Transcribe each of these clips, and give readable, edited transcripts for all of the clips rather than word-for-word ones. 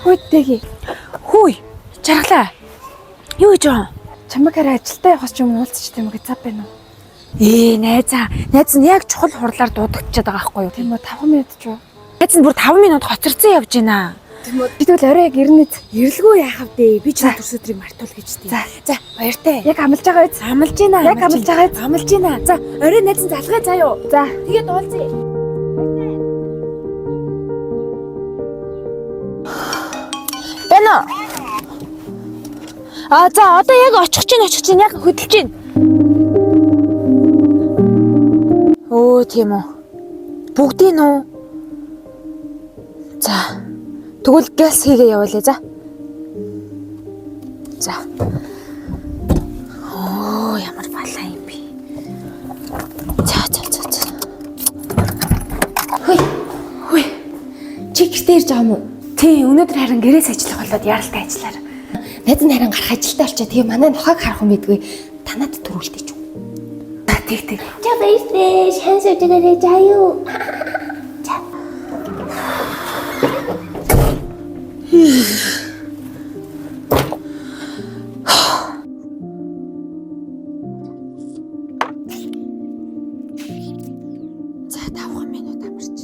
Хөөдтэйг. Хөөе. Жаргалаа. Юу гэж вэ? Чамайг хараа ажилдаа явах ч юм уулзчих тийм үү гэж цав байна уу? Найз нь яг чухал хурлаар дуудагчаад байгаа байхгүй юу? Тийм үү 5 минут ч юу? Найз нь бүр 5 минут хоцорсон явж байна. Тийм үү. Бид бол орой яг ирнэд ирэлгүй яах вэ? Би ч төрс өдрийг мартуул гэж тийм. За баяртай. Яг амлаж байгаа биз? Амлаж байна. Яг амлаж байгаа. Амлаж байна. За орой найз нь залгай заа юу? За тэгээд уулзъя. Бэнэ. За одоо яг очих чинь яг хөдөлж чинь. Өө тийм үү. Бүгдийн үү? За. Тэгвэл газ хийгээ явуулъя за. За. Ямар балаа юм бэ? За. Хөөе. Чи гэртээ ирж байгаа юм уу? Тий, өнөөдөр харин гэрээс ажиллах болоод яралтай ажиллаар. Найз нь харин гарах ажилдаа олчаа. Тэгээ манай нохойг харах юм бидгүй. Танад төрүүлтэй ч юм. За тэг. За баярлалаа. Шанс өгөөрэй заа юу. За. За 5 минут амарч.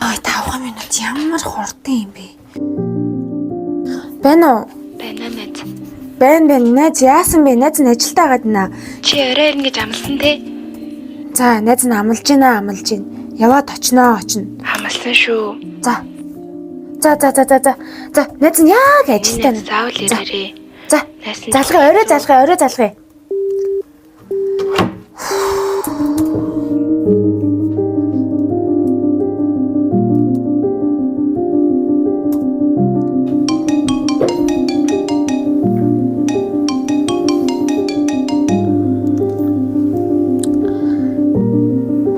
Ай 5 минут ямар хурдан юм бэ? Байна уу? Байна найз. Байна. Найз яасан бэ? Найз нь ажилдаа гад наа. Чи орой ирнэ гэж амласан те? За, найз нь амлаж байна. Яваад очно. Амласан шүү. За. Найз нь яг ажилдаа. Заавал ирээрээ. За. Орой залгая.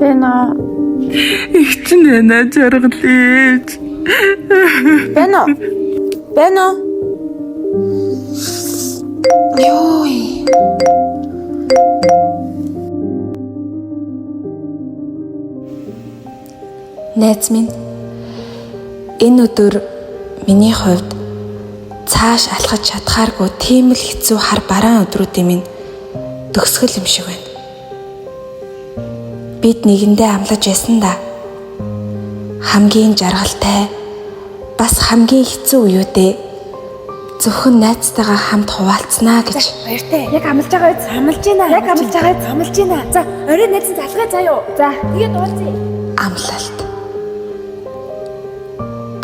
Бэно. Ихтэн байна жаргалж. Бэно. Ёй. Найз минь энэ өдөр миний хувьд цааш алхаж чадхааргүй тийм л хэцүү хар бараан өдрүүдийн минь төгсгөл юм шиг байна. Бид нэгэндээ амлаж байсан да. Хамгийн жаргалтай бас хамгийн хэцүү үеүдээ зөвхөн найзтайгаа хамт хуваалцнаа гэж. Баяртай. Яг амлаж байгаа биз? Амлаж байна. За, орой найз нь залгай заа юу? За, тэгээд уулзъя. Амлалт.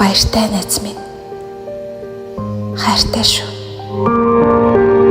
Баяртай найз минь. Хайртай шүү.